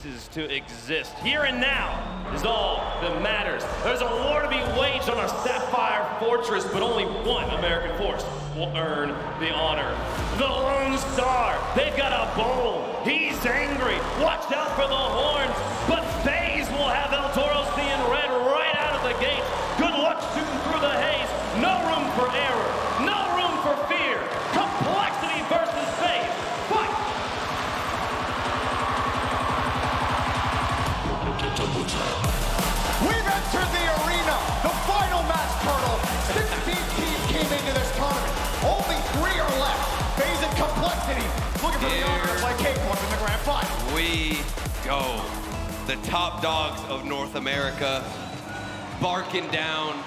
To exist. Here and now is all that matters. There's a war to be waged on a sapphire fortress, but only one American force will earn the honor. The Lone Star, they've got a bowl. He's angry. Watch out for the horns, but FAZE will have El Toro seeing red right out of the gate. Good luck shooting through the haze. No room for error. No room for fear. Complexity versus FAZE. Fight! We've entered the arena, the final match, Colonel. 16 teams came into this tournament. Only 3 are left. FAZE and Complexity looking for the honor to play cakewalk in the grand final. We go. The top dogs of North America barking down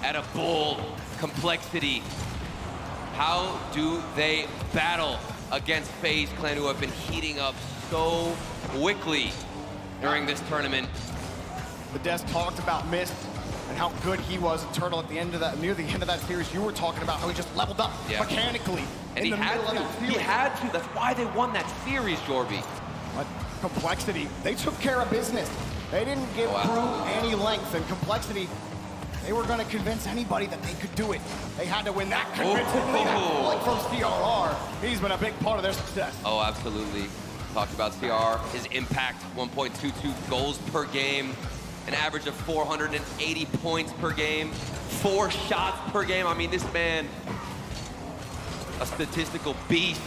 at a bull. Complexity. How do they battle against FaZe Clan, who have been heating up so quickly during this tournament? The desk talked about Mist and how good he was in Turtle at the end of that, near the end of that series. You were talking about how he just leveled up mechanically and in the middle of that series. He had to. That's why they won that series, Jorby. But Complexity, they took care of business. They didn't give Crew any length, and Complexity, they were going to convince anybody that they could do it. They had to win that convincingly. Like from CRR, he's been a big part of their success. Oh, absolutely. Talked about CRR, his impact, 1.22 goals per game, an average of 480 points per game, 4 shots per game. I mean, this man, a statistical beast,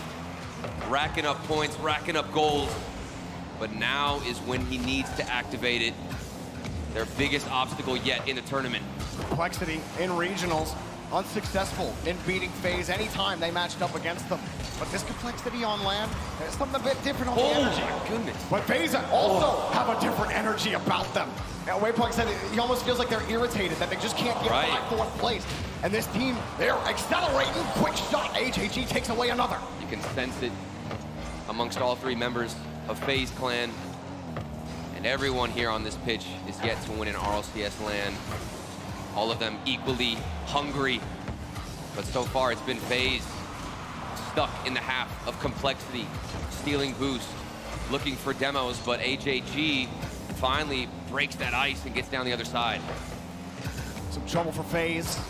racking up points, racking up goals. But now is when he needs to activate it. Their biggest obstacle yet in the tournament. Complexity in regionals, unsuccessful in beating FaZe anytime they matched up against them. But this Complexity on land, there's something a bit different on the energy. Oh my goodness. But FaZe also have a different energy about them. Now, Waypoint said he almost feels like they're irritated that they just can't get by 4th place. And this team, they're accelerating. Quick shot, HAG takes away another. You can sense it amongst all 3 members of FaZe Clan. And everyone here on this pitch is yet to win an RLCS LAN. All of them equally hungry. But so far it's been FaZe stuck in the half of Complexity, stealing boost, looking for demos, but AJG finally breaks that ice and gets down the other side. Some trouble for FaZe.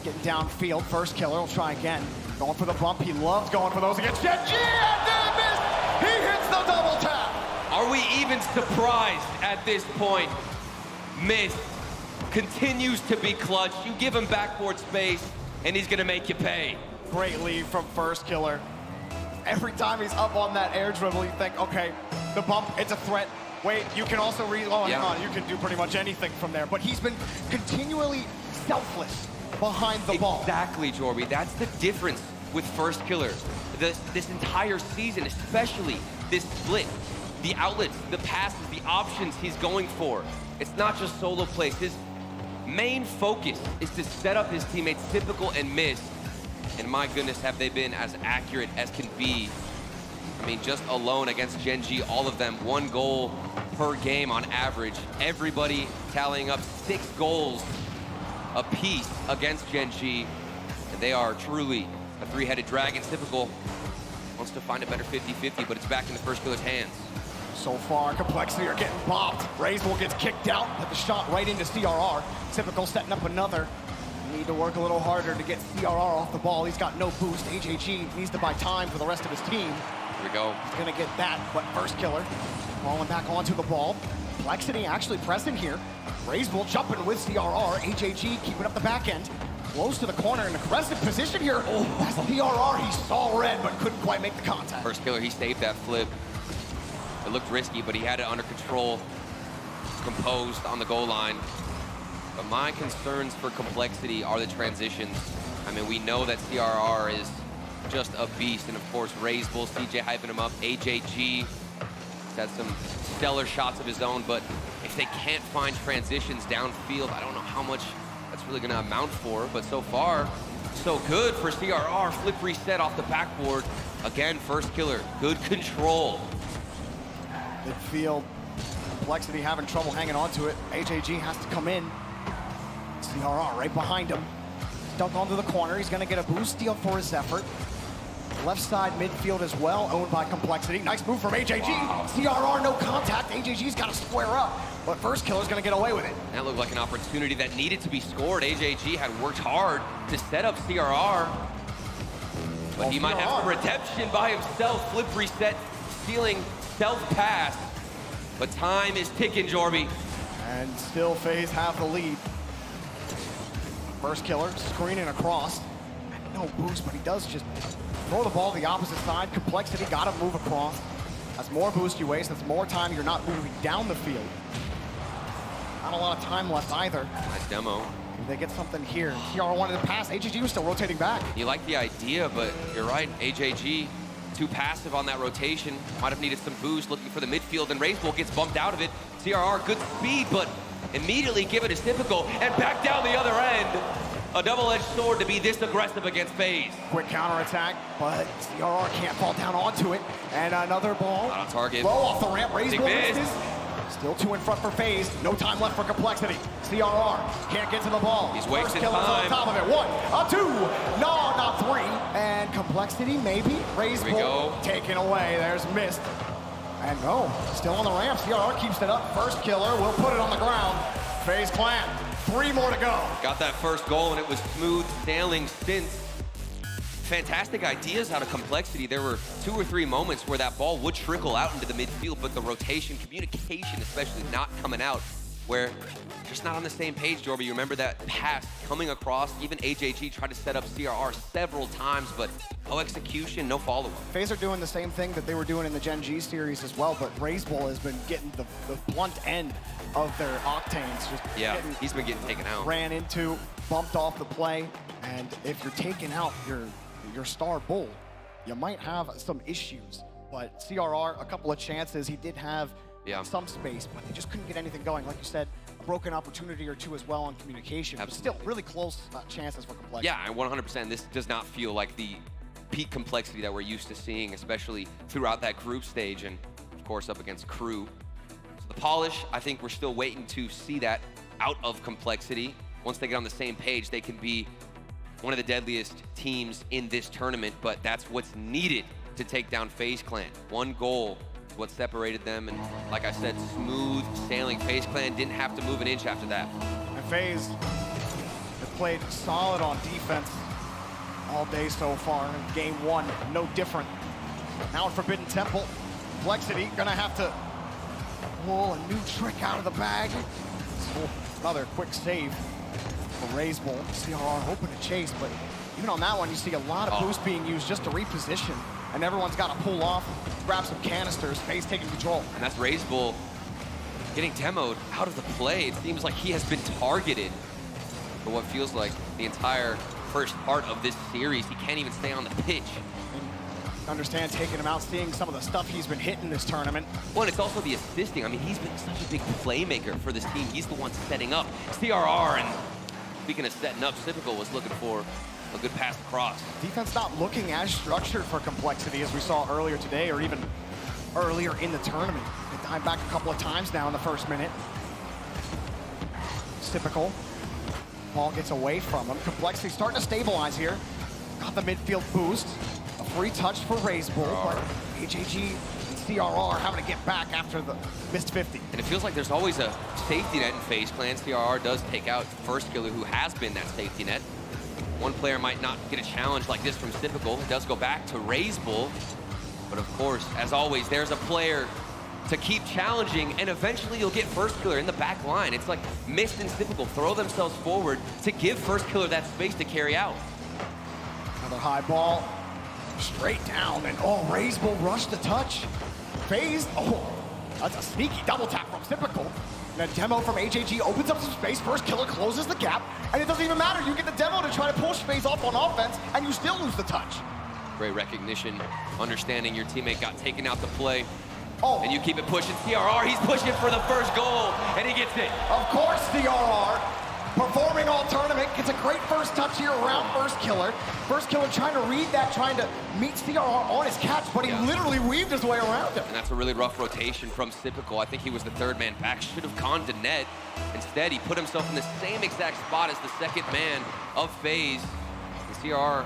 Getting downfield, first killer, will try again. Going for the bump, he loves going for those against Gen G, and they missed! He hits the double tap! Are we even surprised at this point? Mist continues to be clutch. You give him backboard space, and he's gonna make you pay. Great lead from first killer. Every time he's up on that air dribble, you think, okay, the bump, it's a threat. Wait, you can also hang on, you can do pretty much anything from there. But he's been continually selfless behind the ball. Exactly, Jorby. That's the difference with first killer. This entire season, especially this split, the outlets, the passes, the options he's going for. It's not just solo plays. His main focus is to set up his teammates typical and miss. And my goodness, have they been as accurate as can be. I mean, just alone against Gen G, all of them, 1 goal per game on average. Everybody tallying up 6 goals apiece against Gen G. And they are truly a 3-headed dragon. Typical wants to find a better 50-50, but it's back in the first killer's hands. So far, Complexity are getting bopped. Raisel gets kicked out, but the shot right into CRR. Typical setting up another. Need to work a little harder to get CRR off the ball. He's got no boost. HAG needs to buy time for the rest of his team. Here we go. He's gonna get that, but first killer falling back onto the ball. Complexity actually pressing here. Raisel jumping with CRR. HAG keeping up the back end. Close to the corner, an aggressive position here. That's CRR. He saw red, but couldn't quite make the contact. First killer, he saved that flip. It looked risky, but he had it under control, composed on the goal line. But my concerns for Complexity are the transitions. I mean, we know that CRR is just a beast, and of course, Raisel, CJ hyping him up, AJG, he's had some stellar shots of his own, but if they can't find transitions downfield, I don't know how much that's really gonna amount for, but so far, so good for CRR. Flip reset off the backboard. Again, first killer, good control. Midfield, Complexity having trouble hanging on to it. HAG has to come in. CRR right behind him. Dunked onto the corner. He's going to get a boost steal for his effort. Left side midfield as well, owned by Complexity. Nice move from AJG. Wow. CRR, no contact. AJG's got to square up, but First Killer's going to get away with it. That looked like an opportunity that needed to be scored. AJG had worked hard to set up CRR, but he might have some redemption by himself. Flip reset, stealing self-pass, but time is ticking, Jorby. And still FaZe have the lead. First Killer screening across. No boost, but he does just throw the ball to the opposite side. Complexity got to move across. That's more boost you waste. That's more time you're not moving down the field. Not a lot of time left either. Nice demo. If they get something here. TR wanted to pass. AJG was still rotating back. You like the idea, but you're right. AJG too passive on that rotation. Might have needed some boost, looking for the midfield, and Racebull gets bumped out of it. CRR, good speed, but immediately give it as typical, and back down the other end. A double-edged sword to be this aggressive against FaZe. Quick counterattack, but CRR can't fall down onto it. And another ball. Not on target. Low off the ramp, Racebull misses. Still 2 in front for FaZe. No time left for Complexity. CRR can't get to the ball. He's wasting First Killer's time. on top of it. 1, a 2, no, not 3. And Complexity, maybe. Racebull taken away. There's missed. And no, still on the ramp. CRR keeps it up. First Killer will put it on the ground. FaZe Clan, 3 more to go. Got that first goal, and it was smooth sailing since. Fantastic ideas out of Complexity. There were 2 or 3 moments where that ball would trickle out into the midfield, but the rotation, communication especially, not coming out, where just not on the same page, Jorby. You remember that pass coming across? Even AJG tried to set up CRR several times, but no execution, no follow-up. FaZe are doing the same thing that they were doing in the Gen G series as well, but Racebull has been getting the blunt end of their octanes. Just he's been getting taken out. Ran into, bumped off the play, and if you're taking out your star bull, you might have some issues. But CRR, a couple of chances. He did have some space, but they just couldn't get anything going. Like you said, a broken opportunity or 2 as well on communication. But still, really close chances for Complexity. Yeah, and 100%. This does not feel like the peak Complexity that we're used to seeing, especially throughout that group stage and, of course, up against Crew. So the polish, I think we're still waiting to see that out of Complexity. Once they get on the same page, they can be one of the deadliest teams in this tournament, but that's what's needed to take down FaZe Clan. 1 goal is what separated them, and like I said, smooth sailing. FaZe Clan didn't have to move an inch after that. And FaZe have played solid on defense all day so far. In game 1, no different. Now in Forbidden Temple, Complexity gonna have to pull a new trick out of the bag. So another quick save for Racebull. CRR hoping to chase, but even on that one, you see a lot of boost being used just to reposition, and everyone's got to pull off, grab some canisters. FaZe taking control. And that's Racebull getting demoed out of the play. It seems like he has been targeted for what feels like the entire first part of this series. He can't even stay on the pitch. And understand taking him out, seeing some of the stuff he's been hitting this tournament. Well, and it's also the assisting. I mean, he's been such a big playmaker for this team. He's the one setting up CRR, and speaking of setting up, Typical was looking for a good pass across. Defense not looking as structured for Complexity as we saw earlier today, or even earlier in the tournament. They dive back a couple of times now in the first minute. Typical. Ball gets away from him. Complexity starting to stabilize here. Got the midfield boost. A free touch for Racebull, but AJG and CRR having to get back after the missed 50. And it feels like there's always a safety net in FaZe Clan. CRR does take out First Killer, who has been that safety net. One player might not get a challenge like this from Typical. It does go back to Racebull. But of course, as always, there's a player to keep challenging, and eventually you'll get First Killer in the back line. It's like Mist and Typical throw themselves forward to give First Killer that space to carry out. Another high ball, straight down, and Racebull rushed the touch. FaZe, that's a sneaky double tap from Typical. And a demo from AJG opens up some space. First Killer closes the gap, and it doesn't even matter. You get the demo to try to push FaZe off on offense, and you still lose the touch. Great recognition, understanding your teammate got taken out to play. And you keep it pushing. CRR, he's pushing for the first goal, and he gets it. Of course, CRR, performing all tournament, gets a great first touch here around First Killer. First Killer trying to read that, trying to meet CRR on his catch, but he literally weaved his way around him. And that's a really rough rotation from Typical. I think he was the 3rd man back, should have gone to net. Instead, he put himself in the same exact spot as the 2nd man of FaZe. And CRR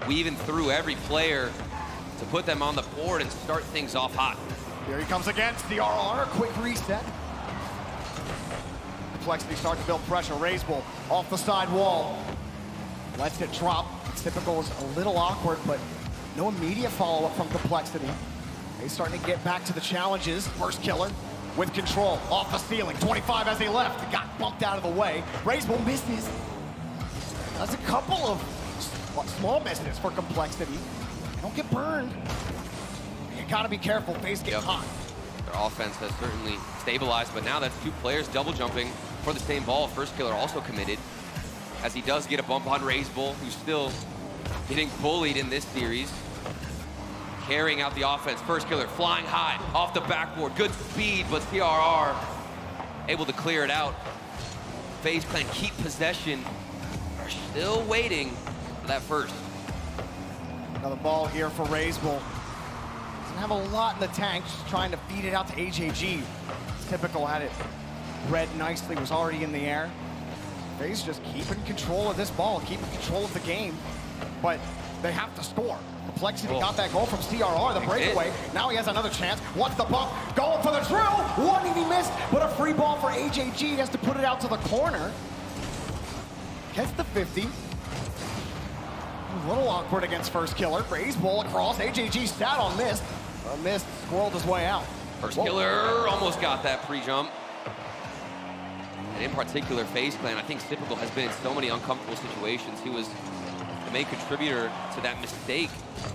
weaving through every player. to put them on the board and start things off hot. Here he comes again, CRR, quick reset. Complexity starting to build pressure. Razebull off the side wall. Lets it drop. Typical is a little awkward, but no immediate follow-up from Complexity. He's starting to get back to the challenges. First killer with control off the ceiling. 25 as he left. He got bumped out of the way. Razebull misses. That's a couple of small misses for Complexity. They don't get burned. You gotta be careful. FaZe get hot. Their offense has certainly stabilized, but now that's two players double jumping for the same ball. First killer also committed, as he does get a bump on Razebull, who's still getting bullied in this series. Carrying out the offense. First killer flying high off the backboard. Good speed, but CRR able to clear it out. FaZe Clan keep possession. Are still waiting for that first. Another ball here for Razebull. Doesn't have a lot in the tank, just trying to feed it out to AJG. Typical had it read nicely, was already in the air. FaZe just keeping control of this ball, keeping control of the game, but they have to score. Complexity got that goal from CRR, the breakaway. Now he has another chance. Wants the bump, going for the drill. One he missed, but a free ball for AJG. He has to put it out to the corner. Gets the 50. A little awkward against first killer. Razebull across. AJG sat on this. Missed, squirreled his way out. First killer almost got that pre-jump. And in particular, FaZe Clan, I think Typical has been in so many uncomfortable situations. He was the main contributor to that mistake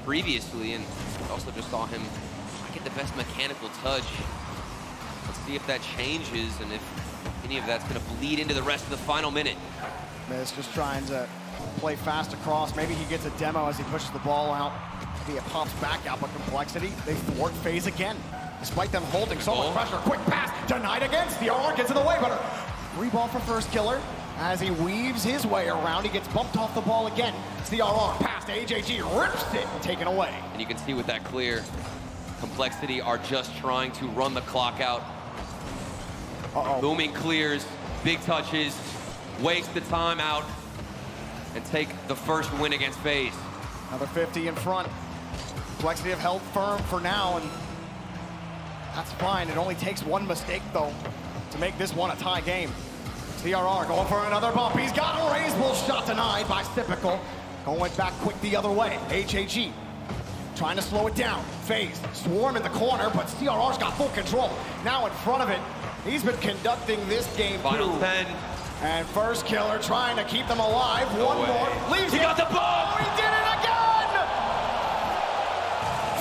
previously, and also just saw him not get the best mechanical touch. Let's see if that changes and if any of that's going to bleed into the rest of the final minute. Miz just trying to play fast across. Maybe he gets a demo as he pushes the ball out. Maybe it pops back out, but Complexity, they thwart FaZe again. Despite them holding so much pressure, quick pass, denied again. CRR gets in the way, but a free ball for first killer. As he weaves his way around, he gets bumped off the ball again. CRR past AJG, rips it, and taken away. And you can see with that clear, Complexity are just trying to run the clock out. Booming clears, big touches, waste the time out, and take the first win against FaZe. Another 50 in front. Complexity have held firm for now, and that's fine. It only takes one mistake, though, to make this one a tie game. CRR going for another bump. He's got a Razebull shot denied by Typical. Going back quick the other way. HAG trying to slow it down. FaZe swarm in the corner, but CRR's got full control. Now in front of it, he's been conducting this game Final 10. And first killer trying to keep them alive. One more. Leaves he got the bump! Oh, he did it again!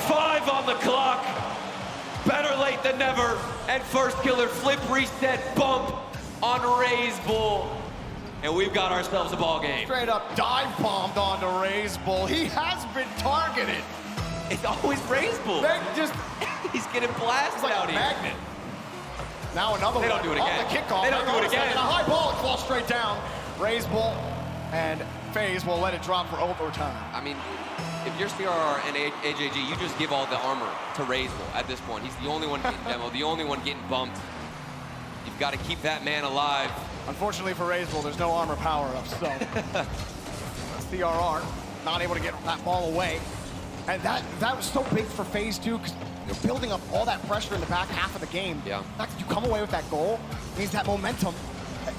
5 on the clock. Better late than never. And first killer flip reset bump on Razebull. And we've got ourselves a ball game. Straight up dive bombed onto Razebull. He has been targeted. It's always Razebull. They just he's getting blasted like out a here. magnet. Now another They one. don't do it again. Off the kickoff. They don't do it again. And a high ball, it falls straight down. Razebull and FaZe will let it drop for overtime. I mean, if you're CRR and AJG, you just give all the armor to Razebull at this point. He's the only one getting demoed, the only one getting bumped. You've got to keep that man alive. Unfortunately for Razebull, there's no armor power-up, so CRR not able to get that ball away. And that was so big for FaZe too, because they're building up all that pressure in the back half of the game. Yeah. The fact that you come away with that goal means that momentum,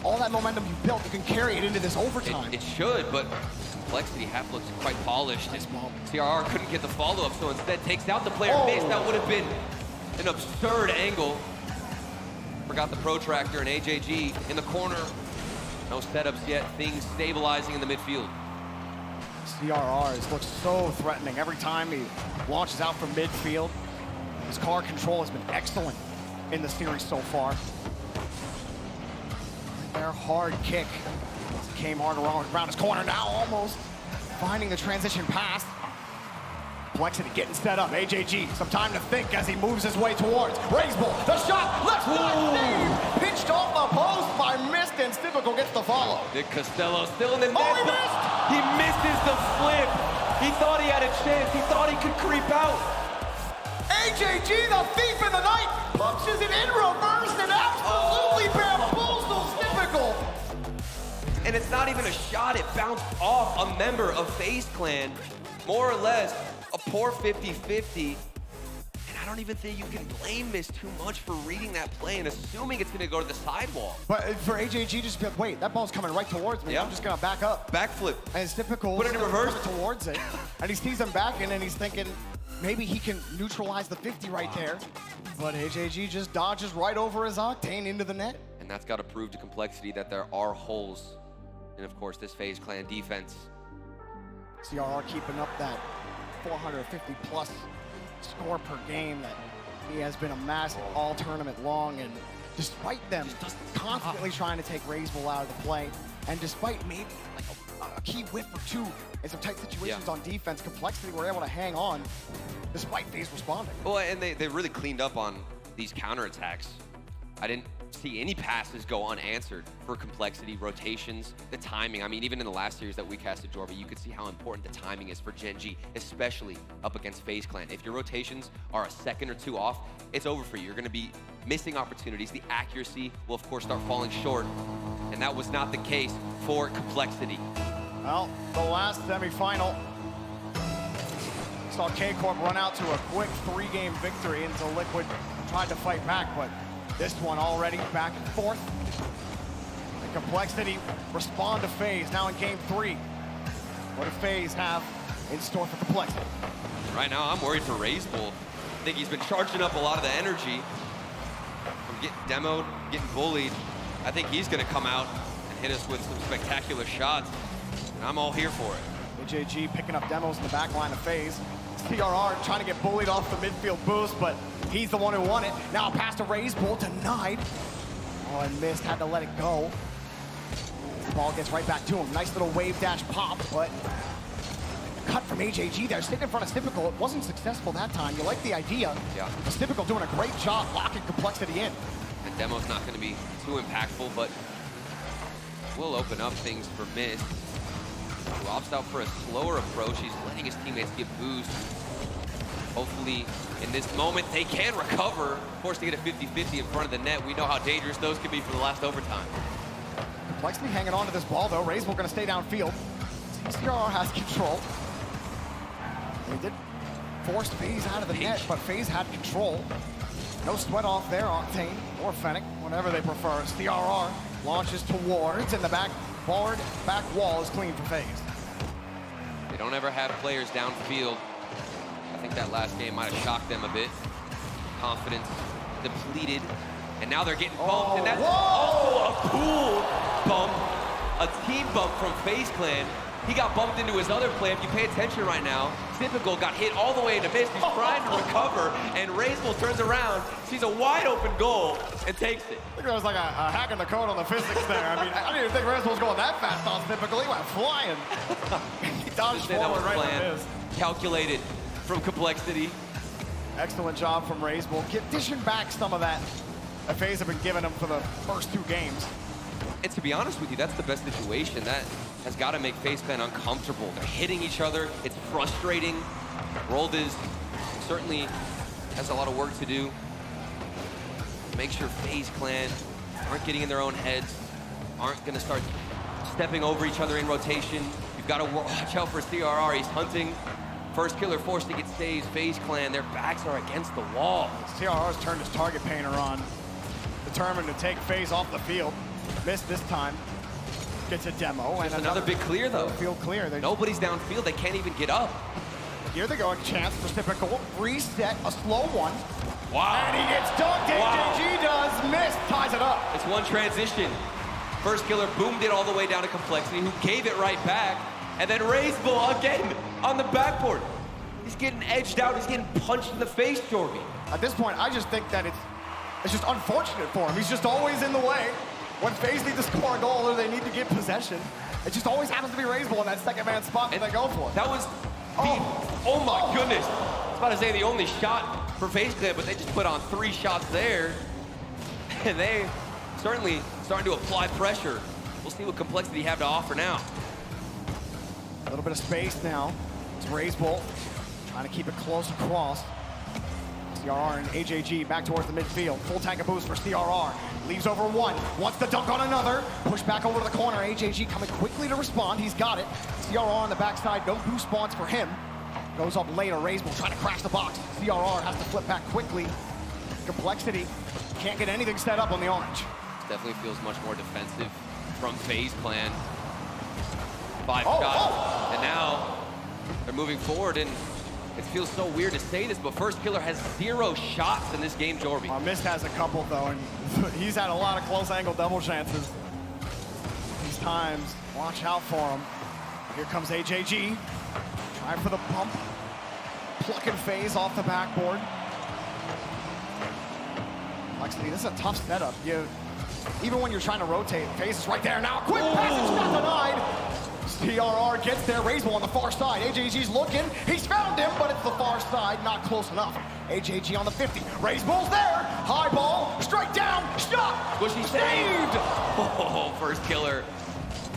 all that momentum you've built, you can carry it into this overtime. It should, but Complexity half looks quite polished. CRR couldn't get the follow-up, so instead takes out the player base. That would have been an absurd angle. Forgot the protractor, and AJG in the corner. No setups yet, things stabilizing in the midfield. CRR looks so threatening every time he launches out from midfield. His car control has been excellent in the series so far. Their hard kick came hard around his corner, now almost finding the transition pass. Complexity getting set up. AJG, some time to think as he moves his way towards Razebull. The shot, left side save, pitched off the post by Mist, and Typical gets the follow. Nick Costello still in the net. He missed! He misses the flip. He thought he had a chance. He thought he could creep out. AJG, the thief in the night, punches it in reverse and absolutely bamboozles Typical. And it's not even a shot. It bounced off a member of FaZe Clan. More or less, a tore 50-50. And I don't even think you can blame Miss too much for reading that play and assuming it's gonna go to the sidewall. But for AJG, just be like, wait, that ball's coming right towards me. Yeah. I'm just gonna back up. Backflip. And it's typical. Put it in reverse. Towards it. And he sees him backing and he's thinking maybe he can neutralize the 50 right there. But AJG just dodges right over his Octane into the net. And that's got to prove to Complexity that there are holes in, of course, this FaZe Clan defense. CRR keeping up that 450 plus score per game that he has been amassing all tournament long, and despite them constantly trying to take Razebull out of the play, and despite maybe like a key whiff or two in some tight situations on defense, Complexity were able to hang on despite FaZe responding. Well, and they really cleaned up on these counterattacks. I didn't see any passes go unanswered for Complexity, rotations, the timing. I mean, even in the last series that we casted Jorby, you could see how important the timing is for Gen G, especially up against FaZe Clan. If your rotations are a second or two off, it's over for you. You're gonna be missing opportunities. The accuracy will, of course, start falling short, and that was not the case for Complexity. Well, the last semifinal saw K-Corp run out to a quick 3-game victory until Liquid tried to fight back, but this one already back and forth. And Complexity respond to FaZe now in game 3. What do FaZe have in store for Complexity? Right now, I'm worried for Razebull. I think he's been charging up a lot of the energy from getting demoed, getting bullied. I think he's gonna come out and hit us with some spectacular shots, and I'm all here for it. AJG picking up demos in the back line of FaZe. CRR trying to get bullied off the midfield boost, but he's the one who won it. Now pass to Razebull, denied. Oh, and missed, had to let it go. Ball gets right back to him. Nice little wave dash pop, but cut from AJG there. Stayed in front of Stipical. It wasn't successful that time. You like the idea. Yeah. Stipical doing a great job locking Complexity in. The demo's not gonna be too impactful, but will open up things for Mist, who opts out for a slower approach. He's letting his teammates get boost. Hopefully, in this moment, they can recover. Forced to get a 50-50 in front of the net. We know how dangerous those can be for the last overtime. Complexity hanging on to this ball, though. Razebull gonna stay downfield. CRR has control. They did force FaZe out of the net, but FaZe had control. No sweat off there, Octane or Fennec, whatever they prefer. CRR launches towards, and the back wall is clean for FaZe. They don't ever have players downfield. I think that last game might have shocked them a bit. Confidence depleted, and now they're getting bumped, and that's also a cool bump, a team bump from FaZe Clan. He got bumped into his other play. If you pay attention right now, Typical got hit all the way into Mist. He's trying to recover, and Razebull turns around, sees a wide open goal, and takes it. I think there was like a hack in the code on the physics there. I mean, I didn't even think Razebull was going that fast on Typical. He went flying. He dodged forward right in the Mist. Calculated from Complexity. Excellent job from Razebull. Dishing back some of that FaZe have been giving him for the first 2 games. And to be honest with you, that's the best situation. That has got to make FaZe Clan uncomfortable. They're hitting each other. It's frustrating. Roldiz certainly has a lot of work to do. Make sure FaZe Clan aren't getting in their own heads, aren't going to start stepping over each other in rotation. You've got to watch out for CRR. He's hunting. First killer forced to get saves. FaZe Clan, their backs are against the wall. CRR's turned his target painter on, determined to take FaZe off the field. Missed this time. Gets a demo. And another big clear, though. Field clear. Nobody's downfield. They can't even get up. Here they go. A chance for Typical. Reset. A slow one. Wow. And he gets dunked. AJG does. Missed. Ties it up. It's one transition. First killer boomed it all the way down to Complexity, who gave it right back. And then Razebull again on the backboard. He's getting edged out. He's getting punched in the face, Jorby. At this point, I just think that it's just unfortunate for him. He's just always in the way. When FaZe need to score a goal or they need to get possession, it just always happens to be Razebull in that second man spot that they go for. That was oh my goodness. I was about to say the only shot for FaZe Clan, but they just put on 3 shots there. And they certainly starting to apply pressure. We'll see what Complexity have to offer now. A little bit of space now. It's Razebull trying to keep it close across. CRR and AJG back towards the midfield. Full tank of boost for CRR. Leaves over one. Wants the dunk on another. Push back over to the corner. AJG coming quickly to respond. He's got it. CRR on the backside. No boost spawns for him. Goes up later, Razebull trying to crash the box. CRR has to flip back quickly. Complexity can't get anything set up on the orange. Definitely feels much more defensive from FaZe Clan. 5 shots, and now they're moving forward, and it feels so weird to say this, but First Killer has 0 shots in this game, Jorby. Mist has a couple, though, and he's had a lot of close-angle double chances. These times, watch out for him. Here comes AJG. Trying for the pump. Plucking FaZe off the backboard. Complexity, this is a tough setup. Even when you're trying to rotate, FaZe is right there now. Quick passage, not denied. CRR gets there, Razebull on the far side. AJG's looking, he's found him, but it's the far side, not close enough. AJG on the 50, Razebull's there, high ball, straight down, shot! Was he saved? Oh, First Killer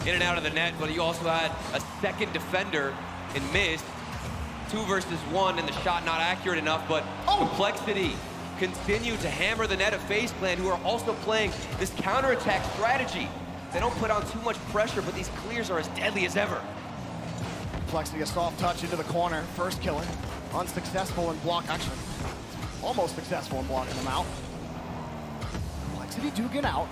in and out of the net, but you also had a second defender in Mist. 2 versus 1, and the shot not accurate enough, but Complexity continued to hammer the net of FaZe Clan, who are also playing this counterattack strategy. They don't put on too much pressure, but these clears are as deadly as ever. Complexity, a soft touch into the corner. First Killer, unsuccessful in block, actually, almost successful in blocking them out. Complexity do get out.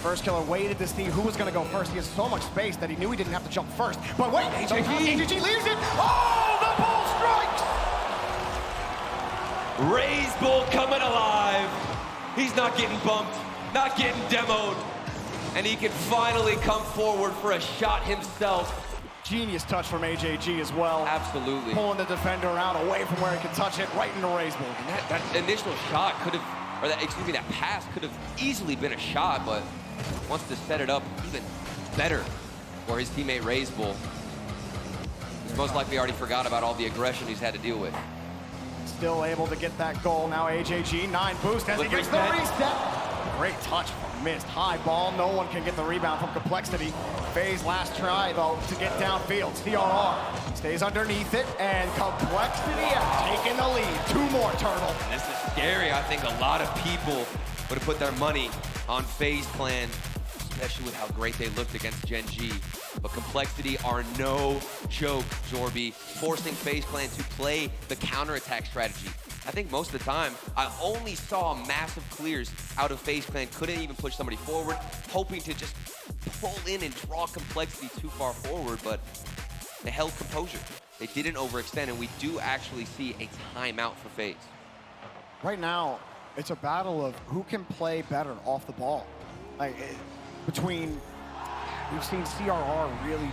First Killer waited to see who was going to go first. He has so much space that he knew he didn't have to jump first. But wait, AJG leaves it. Oh, the ball strikes! Razebull coming alive. He's not getting bumped, not getting demoed, and he can finally come forward for a shot himself. Genius touch from AJG as well. Absolutely. Pulling the defender out away from where he can touch it, right into Razebull. And that initial shot could have, or that, excuse me, that pass could have easily been a shot, but wants to set it up even better for his teammate Razebull. He's most likely already forgot about all the aggression he's had to deal with. Still able to get that goal. Now AJG, 9 boost as he gets the reset. Great touch from Mist. High ball, no one can get the rebound from Complexity. FaZe last try, though, to get downfield. CRR stays underneath it, and Complexity has taken the lead. 2 more, Turtle. And this is scary. I think a lot of people would have put their money on FaZe Clan, especially with how great they looked against Gen G. But Complexity are no joke, Jorby, forcing FaZe Clan to play the counterattack strategy. I think most of the time, I only saw massive clears out of FaZe Clan, couldn't even push somebody forward, hoping to just pull in and draw Complexity too far forward, but they held composure. They didn't overextend, and we do actually see a timeout for FaZe. Right now, it's a battle of who can play better off the ball. Between, we've seen CRR really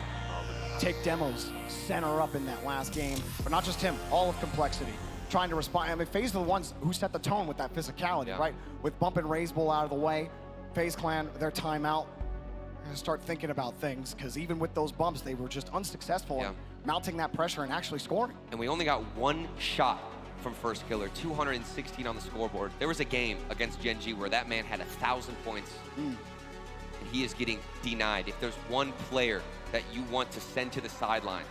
take demos, center up in that last game, but not just him, all of Complexity. Trying to respond. I mean, FaZe are the ones who set the tone with that physicality, right? With bumping Razebull out of the way, FaZe Clan, their timeout, start thinking about things, because even with those bumps, they were just unsuccessful in mounting that pressure and actually scoring. And we only got 1 shot from First Killer, 216 on the scoreboard. There was a game against Gen G where that man had 1,000 points, and he is getting denied. If there's one player that you want to send to the sidelines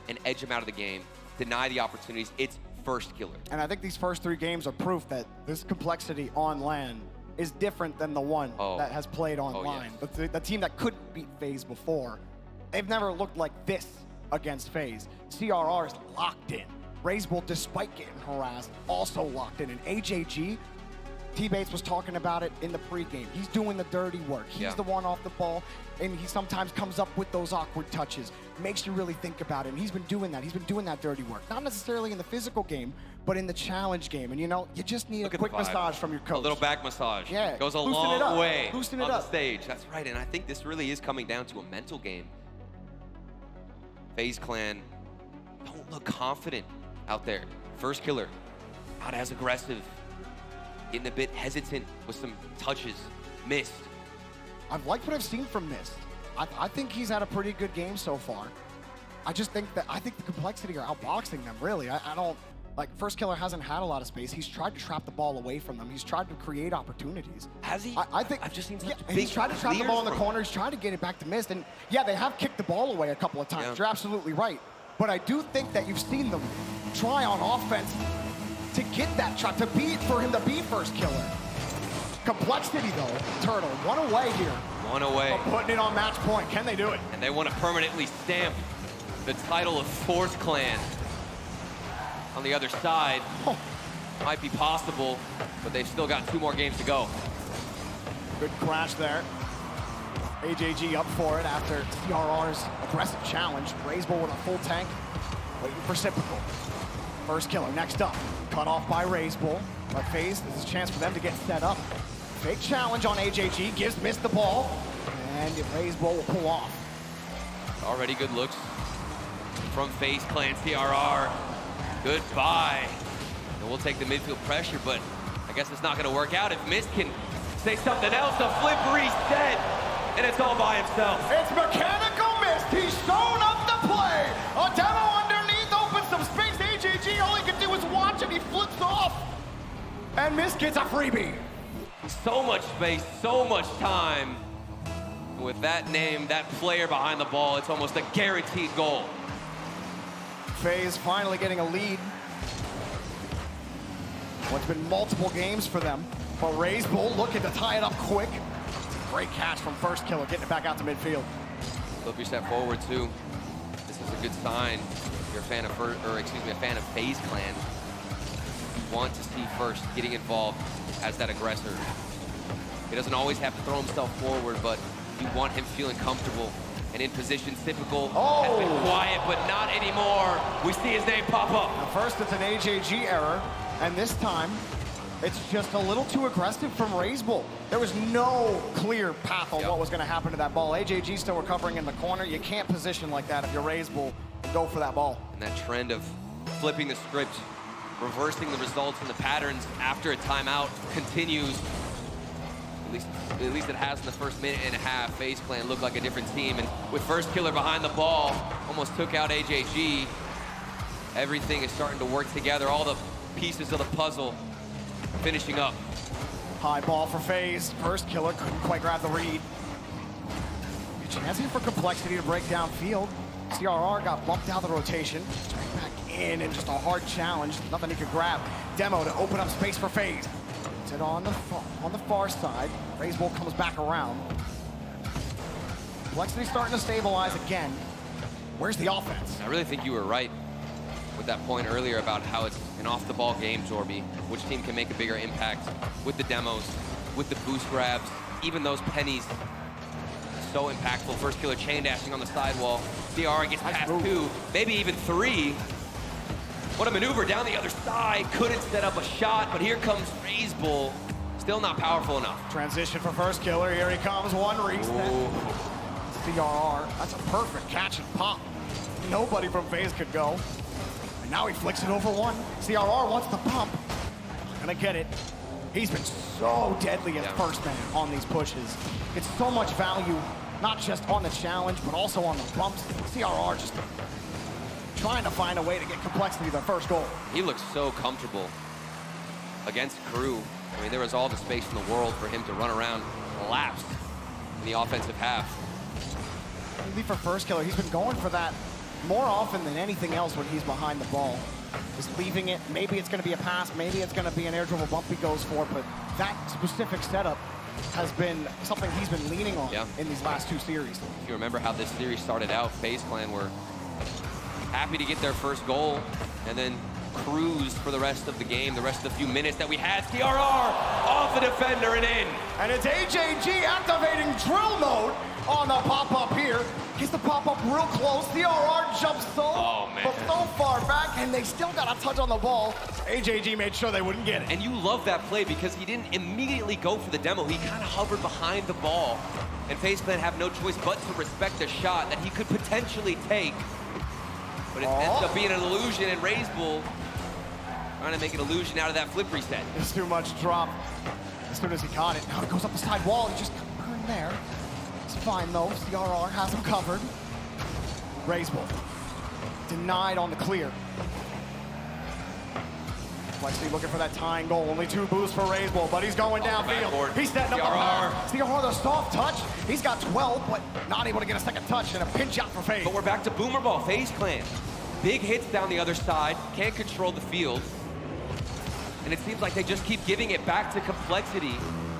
and edge him out of the game, deny the opportunities, it's First Killer. And I think these first 3 games are proof that this Complexity on LAN is different than the one that has played online. The team that couldn't beat FaZe before, they've never looked like this against FaZe. CRR is locked in. Razebull, despite getting harassed, also locked in. And AJG, T-Bates was talking about it in the pregame. He's doing the dirty work. He's the one off the ball, and he sometimes comes up with those awkward touches. Makes you really think about it, and he's been doing that. He's been doing that dirty work. Not necessarily in the physical game, but in the challenge game. And you know, you just need a quick massage from your coach. A little back massage. Yeah. Goes a long way on the stage. That's right, and I think this really is coming down to a mental game. FaZe Clan don't look confident out there. First Killer, not as aggressive. Getting a bit hesitant with some touches. Missed. I've liked what I've seen from Mist. I think he's had a pretty good game so far. I think the Complexity are outboxing them, really. I don't, like, First Killer hasn't had a lot of space. He's tried to trap the ball away from them. He's tried to create opportunities. Has he? I think I've just seen such big he's tried to trap the ball in the corner. He's trying to get it back to Mist. And yeah, they have kicked the ball away a couple of times. You're absolutely right. But I do think that you've seen them try on offense to get that shot, for him to be First Killer. Complexity, though, Turtle, 1 away here. 1 away. But putting it on match point. Can they do it? And they want to permanently stamp the title of Force Clan on the other side. Might be possible, but they've still got 2 more games to go. Good crash there. AJG up for it after CRR's aggressive challenge. Razebull with a full tank, waiting for Reciprocal. First killer next up, cut off by Razebull. But FaZe, this is a chance for them to get set up. Fake challenge on AJG, gives Mist the ball, and Razebull will pull off. Already good looks from FaZe Clan. CRR, goodbye. And we'll take the midfield pressure, but I guess it's not gonna work out if Mist can say something else. A flip reset, and it's all by himself. It's Mechanical Mist, he's shown up to play. A demo underneath, opens some space. AJG, all he can do is watch and he flips off. And Mist gets a freebie. So much space, so much time. With that name, that player behind the ball, it's almost a guaranteed goal. FaZe finally getting a lead. What's been multiple games for them. But Razebull looking to tie it up quick. Great catch from first killer, getting it back out to midfield. Flip your step forward too. This is a good sign. If you're a fan of a fan of FaZe Clan. You want to see First getting involved as that aggressor. He doesn't always have to throw himself forward, but you want him feeling comfortable and in position. Typical has been quiet, but not anymore. We see his name pop up. Now first it's an AJG error, and this time it's just a little too aggressive from Razebull. There was no clear path on what was going to happen to that ball. AJG still recovering in the corner. You can't position like that if you're Razebull and go for that ball. And that trend of flipping the script, reversing the results and the patterns after a timeout continues. At least it has in the first minute and a half. FaZe Clan looked like a different team, and with first killer behind the ball, almost took out AJG. Everything is starting to work together. All the pieces of the puzzle finishing up. High ball for FaZe. First killer couldn't quite grab the read. A chance here for Complexity to break downfield. CRR got bumped out of the rotation. Straight back in, and just a hard challenge. Nothing he could grab. Demo to open up space for FaZe. It's it on the far side. Razebull comes back around. Complexity starting to stabilize again. Where's the offense? I really think you were right with that point earlier about how it's an off-the-ball game, Jorby. Which team can make a bigger impact with the demos, with the boost grabs, even those pennies. So impactful. First killer chain dashing on the sidewall. CR gets past 2, maybe even 3. What a maneuver down the other side. Couldn't set up a shot, but here comes Razebull. Still not powerful enough. Transition for first killer. Here he comes. One reset. CRR. That's a perfect catch and pop. Nobody from FaZe could go. And now he flicks it over one. CRR wants the pump. Not gonna get it. He's been so deadly as first man on these pushes. It's so much value, not just on the challenge, but also on the bumps. CRR just trying to find a way to get Complexity their first goal. He looks so comfortable against Crew. I mean, there was all the space in the world for him to run around laps in the offensive half. Maybe for first killer, he's been going for that more often than anything else when he's behind the ball. Just leaving it, maybe it's gonna be a pass, maybe it's gonna be an air dribble bump he goes for, but that specific setup has been something he's been leaning on in these last 2 series. If you remember how this series started out, FaZe Clan were happy to get their first goal and then cruise for the rest of the game, the rest of the few minutes that we had. CRR off the defender and in. And it's AJG activating drill mode on the pop-up here. Gets the pop-up real close. CRR jumps but so far back, and they still got a touch on the ball. AJG made sure they wouldn't get it. And you love that play because he didn't immediately go for the demo. He kind of hovered behind the ball. And FaZe Clan have no choice but to respect a shot that he could potentially take. But it ends up being an illusion, and Razebull trying to make an illusion out of that flip reset. It's too much drop. As soon as he caught it, now it goes up the side wall. He just got burned there. It's fine though. CRR has him covered. Razebull denied on the clear. Complexity looking for that tying goal. Only 2 boosts for Razebull, but he's going downfield. He's setting up the back. CRR, the soft touch. He's got 12, but not able to get a second touch, and a pinch out for FaZe. But we're back to boomer ball. FaZe Clan. Big hits down the other side. Can't control the field. And it seems like they just keep giving it back to Complexity.